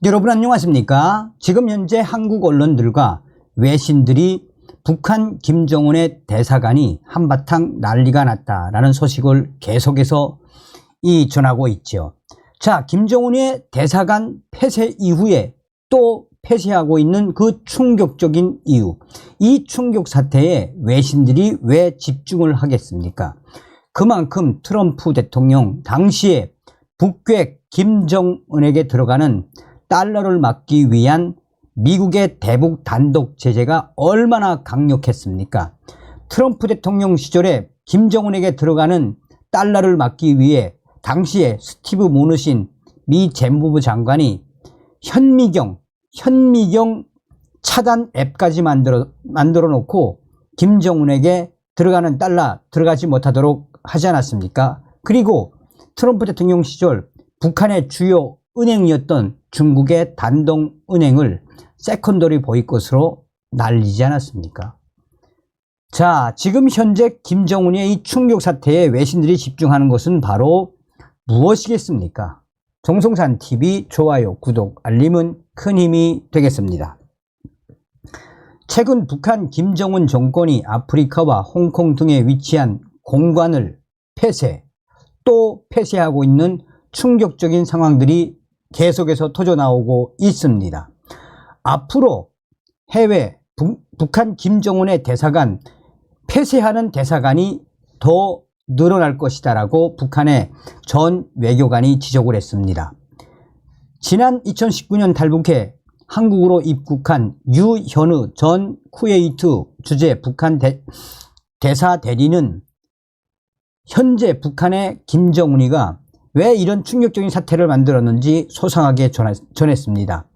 여러분 안녕하십니까? 지금 현재 한국 언론들과 외신들이 북한 김정은의 대사관이 한바탕 난리가 났다라는 소식을 계속해서 전하고 있죠. 자, 김정은의 대사관 폐쇄 이후에 또 폐쇄하고 있는 그 충격적인 이유, 이 충격 사태에 외신들이 왜 집중을 하겠습니까? 그만큼 트럼프 대통령 당시에 북괴 김정은에게 들어가는 달러를 막기 위한 미국의 대북 단독 제재가 얼마나 강력했습니까? 트럼프 대통령 시절에 김정은에게 들어가는 달러를 막기 위해 당시에 스티브 모누신 미 재무부 장관이 현미경 차단 앱까지 만들어 놓고 김정은에게 들어가는 달러 들어가지 못하도록 하지 않았습니까? 그리고 트럼프 대통령 시절 북한의 주요 은행이었던 중국의 단동은행을 세컨더리 보이콧으로 날리지 않았습니까? 자, 지금 현재 김정은의 이 충격 사태에 외신들이 집중하는 것은 바로 무엇이겠습니까? 정성산TV 좋아요, 구독, 알림은 큰 힘이 되겠습니다. 최근 북한 김정은 정권이 아프리카와 홍콩 등에 위치한 공관을 또 폐쇄하고 있는 충격적인 상황들이 계속해서 터져나오고 있습니다. 앞으로 해외 북한 김정은의 대사관 폐쇄하는 대사관이 더 늘어날 것이다 라고 북한의 전 외교관이 지적을 했습니다. 지난 2019년 탈북해 한국으로 입국한 유현우 전 쿠웨이트 주재 북한 대사 대리는 현재 북한의 김정은이가 왜 이런 충격적인 사태를 만들었는지 소상하게 전했습니다.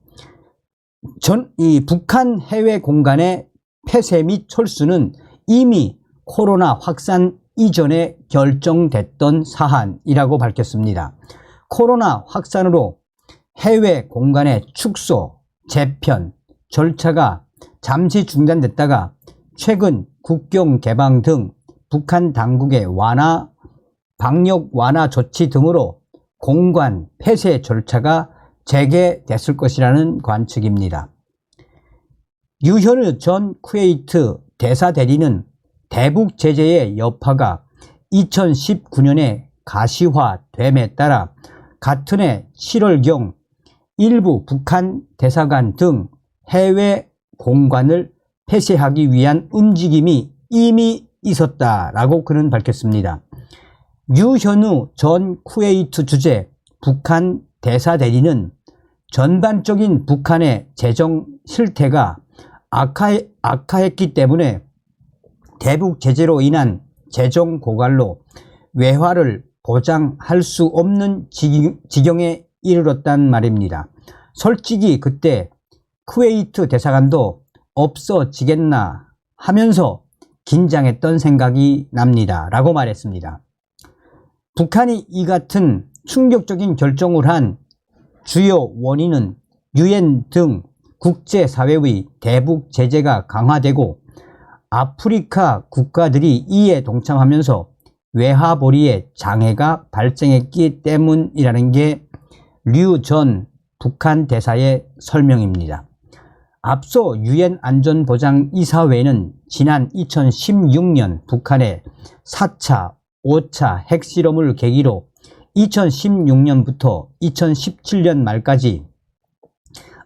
이 북한 해외 공간의 폐쇄 및 철수는 이미 코로나 확산 이전에 결정됐던 사안이라고 밝혔습니다. 코로나 확산으로 해외 공간의 축소, 재편, 절차가 잠시 중단됐다가 최근 국경 개방 등 북한 당국의 방역 완화 조치 등으로 공관 폐쇄 절차가 재개됐을 것이라는 관측입니다. 유현우 전 쿠웨이트 대사 대리는 대북 제재의 여파가 2019년에 가시화됨에 따라 같은 해 7월경 일부 북한 대사관 등 해외 공관을 폐쇄하기 위한 움직임이 이미 있었다라고 그는 밝혔습니다. 유현우 전 쿠웨이트 주재 북한 대사 대리는 전반적인 북한의 재정 실태가 악화했기 때문에 대북 제재로 인한 재정 고갈로 외화를 보장할 수 없는 지경에 이르렀단 말입니다. 솔직히 그때 쿠웨이트 대사관도 없어지겠나 하면서 긴장했던 생각이 납니다 라고 말했습니다. 북한이 이 같은 충격적인 결정을 한 주요 원인은 유엔 등 국제사회의 대북 제재가 강화되고 아프리카 국가들이 이에 동참하면서 외화벌이에 장애가 발생했기 때문이라는 게 류 전 북한 대사의 설명입니다. 앞서 유엔 안전보장이사회는 지난 2016년 북한의 4차, 5차 핵실험을 계기로 2016년부터 2017년 말까지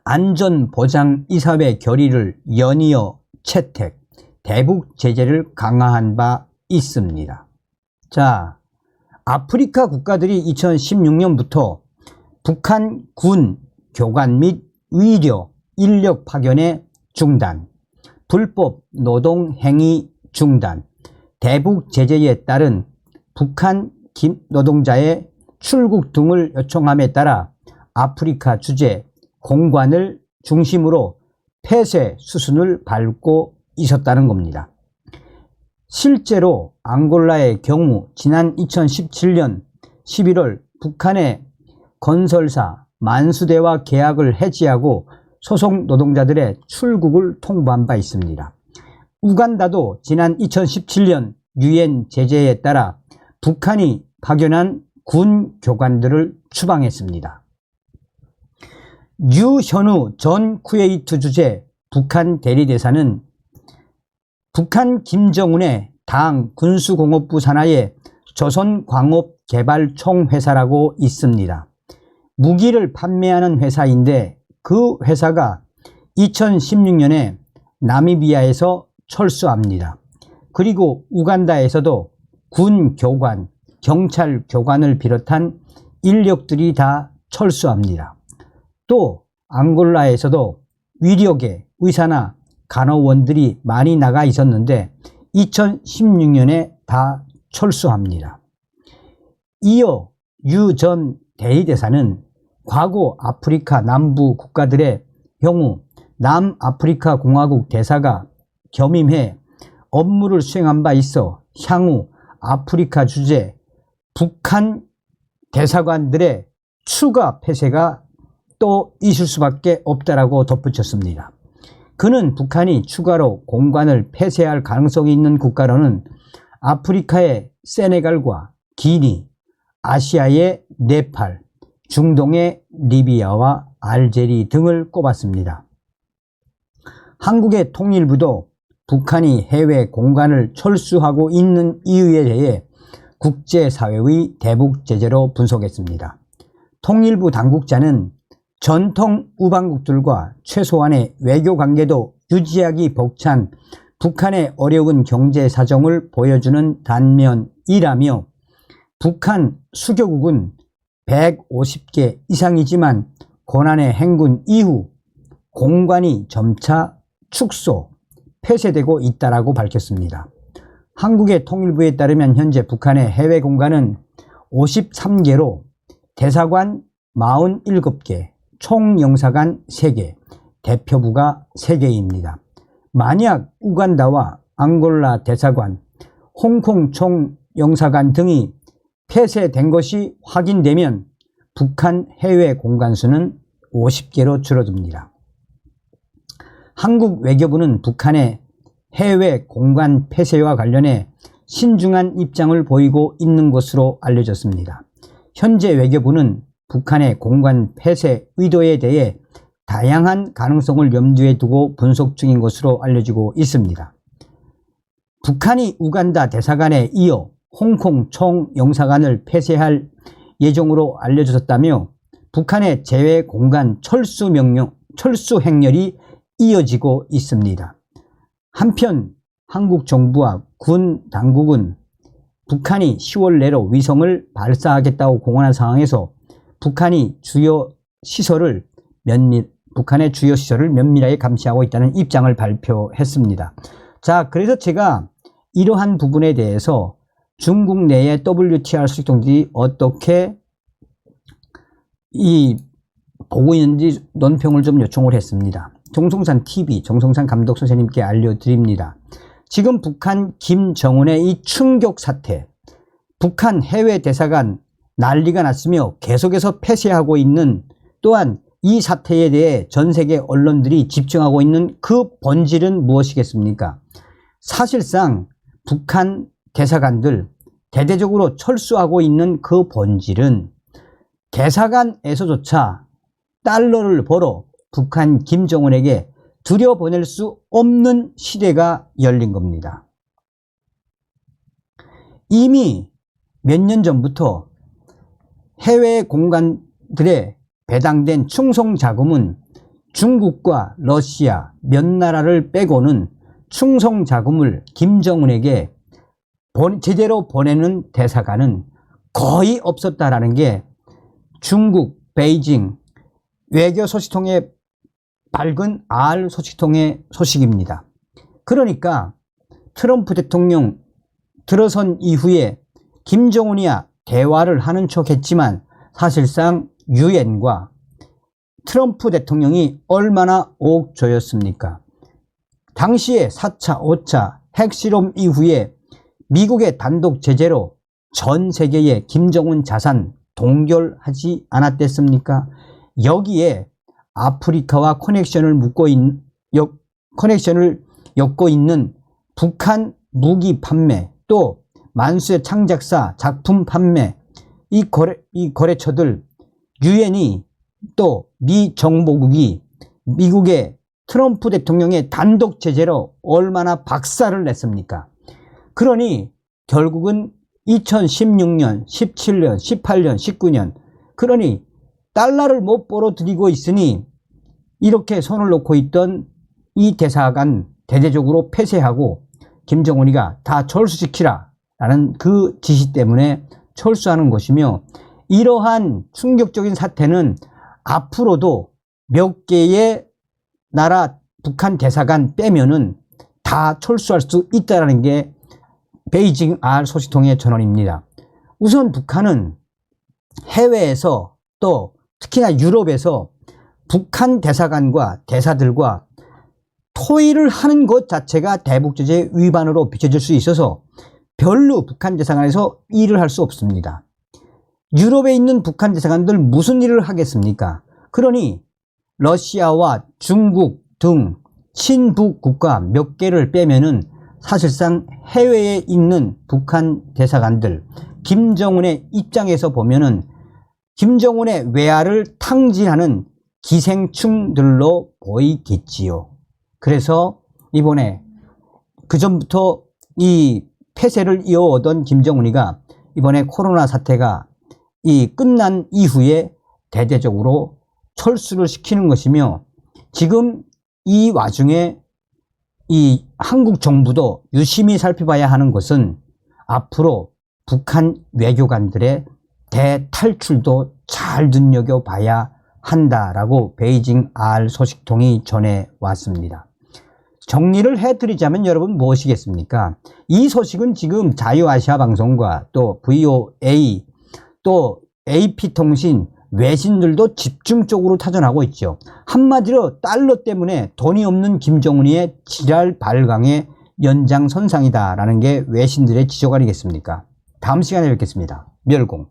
안전보장이사회 결의를 연이어 채택, 대북 제재를 강화한 바 있습니다. 자, 아프리카 국가들이 2016년부터 북한 군 교관 및 의료 인력 파견의 중단, 불법 노동 행위 중단, 대북 제재에 따른 북한 노동자의 출국 등을 요청함에 따라 아프리카 주재 공관을 중심으로 폐쇄 수순을 밟고 있었다는 겁니다. 실제로 앙골라의 경우 지난 2017년 11월 북한의 건설사 만수대와 계약을 해지하고 소속 노동자들의 출국을 통보한 바 있습니다. 우간다도 지난 2017년 유엔 제재에 따라 북한이 파견한 군 교관들을 추방했습니다. 유현우 전 쿠웨이트 주재 북한 대리대사는 북한 김정은의 당 군수공업부 산하의 조선광업개발총회사라고 있습니다. 무기를 판매하는 회사인데 그 회사가 2016년에 나미비아에서 철수합니다. 그리고 우간다에서도 군 교관, 경찰 교관을 비롯한 인력들이 다 철수합니다. 또 앙골라에서도 위력의 의사나 간호원들이 많이 나가 있었는데 2016년에 다 철수합니다. 이어 유 전 대리대사는 과거 아프리카 남부 국가들의 경우 남아프리카 공화국 대사가 겸임해 업무를 수행한 바 있어 향후 아프리카 주재 북한 대사관들의 추가 폐쇄가 또 있을 수밖에 없다라고 덧붙였습니다. 그는 북한이 추가로 공관을 폐쇄할 가능성이 있는 국가로는 아프리카의 세네갈과 기니, 아시아의 네팔, 중동의 리비아와 알제리 등을 꼽았습니다. 한국의 통일부도 북한이 해외 공간을 철수하고 있는 이유에 대해 국제사회의 대북 제재로 분석했습니다. 통일부 당국자는 전통 우방국들과 최소한의 외교관계도 유지하기 벅찬 북한의 어려운 경제 사정을 보여주는 단면이라며 북한 수교국은 150개 이상이지만 고난의 행군 이후 공관이 점차 축소, 폐쇄되고 있다라고 밝혔습니다. 한국의 통일부에 따르면 현재 북한의 해외 공간은 53개로 대사관 47개, 총영사관 3개, 대표부가 3개입니다. 만약 우간다와 앙골라 대사관, 홍콩 총영사관 등이 폐쇄된 것이 확인되면 북한 해외 공간 수는 50개로 줄어듭니다. 한국 외교부는 북한의 해외 공간 폐쇄와 관련해 신중한 입장을 보이고 있는 것으로 알려졌습니다. 현재 외교부는 북한의 공간 폐쇄 의도에 대해 다양한 가능성을 염두에 두고 분석 중인 것으로 알려지고 있습니다. 북한이 우간다 대사관에 이어 홍콩 총영사관을 폐쇄할 예정으로 알려졌다며 북한의 제외 공간 철수 행렬이 이어지고 있습니다. 한편 한국 정부와 군 당국은 북한이 10월 내로 위성을 발사하겠다고 공언한 상황에서 북한의 주요 시설을 면밀하게 감시하고 있다는 입장을 발표했습니다. 자, 그래서 제가 이러한 부분에 대해서 중국 내의 WTR 수직통들이 어떻게 보고 있는지 논평을 좀 요청을 했습니다. 정성산 TV, 정성산 감독 선생님께 알려드립니다. 지금 북한 김정은의 이 충격 사태, 북한 해외 대사관 난리가 났으며 계속해서 폐쇄하고 있는, 또한 이 사태에 대해 전 세계 언론들이 집중하고 있는 그 본질은 무엇이겠습니까? 사실상 북한 대사관들 대대적으로 철수하고 있는 그 본질은 대사관에서조차 달러를 벌어 북한 김정은에게 들여보낼 수 없는 시대가 열린 겁니다. 이미 몇 년 전부터 해외 공간들에 배당된 충성 자금은 중국과 러시아 몇 나라를 빼고는 충성 자금을 김정은에게 제대로 보내는 대사관은 거의 없었다라는 게 중국 베이징 외교 소식통의 밝은 R 소식통의 소식입니다. 그러니까 트럼프 대통령 들어선 이후에 김정은이야 대화를 하는 척 했지만 사실상 유엔과 트럼프 대통령이 얼마나 옥조였습니까? 당시에 4차, 5차 핵실험 이후에 미국의 단독 제재로 전 세계의 김정은 자산 동결하지 않았댔습니까? 여기에 아프리카와 커넥션을 엮고 있는 북한 무기 판매, 또 만수의 창작사 작품 판매, 이 거래처들 유엔이 또 미 정보국이 미국의 트럼프 대통령의 단독 제재로 얼마나 박살을 냈습니까? 그러니 결국은 2016년, 17년, 18년, 19년 그러니 달러를 못 벌어들이고 있으니 이렇게 손을 놓고 있던 이 대사관 대대적으로 폐쇄하고 김정은이가 다 철수시키라 라는 그 지시 때문에 철수하는 것이며, 이러한 충격적인 사태는 앞으로도 몇 개의 나라 북한 대사관 빼면은 다 철수할 수 있다는 게 베이징 R 소식통의 전언입니다. 우선 북한은 해외에서 또 특히나 유럽에서 북한 대사관과 대사들과 토의를 하는 것 자체가 대북제재 위반으로 비춰질 수 있어서 별로 북한 대사관에서 일을 할 수 없습니다. 유럽에 있는 북한 대사관들 무슨 일을 하겠습니까? 그러니 러시아와 중국 등 친북 국가 몇 개를 빼면은 사실상 해외에 있는 북한 대사관들, 김정은의 입장에서 보면은 김정은의 외화를 탕진하는 기생충들로 보이겠지요. 그래서 이번에 그전부터 이 폐쇄를 이어오던 김정은이가 이번에 코로나 사태가 끝난 이후에 대대적으로 철수를 시키는 것이며, 지금 이 와중에 이 한국 정부도 유심히 살펴봐야 하는 것은 앞으로 북한 외교관들의 대탈출도 잘 눈여겨봐야 한다라고 베이징 R 소식통이 전해왔습니다. 정리를 해드리자면 여러분 무엇이겠습니까? 이 소식은 지금 자유아시아 방송과 또 VOA 또 AP통신 외신들도 집중적으로 타전하고 있죠. 한마디로 달러 때문에 돈이 없는 김정은이의 지랄 발광의 연장선상이다라는 게 외신들의 지적 아니겠습니까? 다음 시간에 뵙겠습니다. 멸공.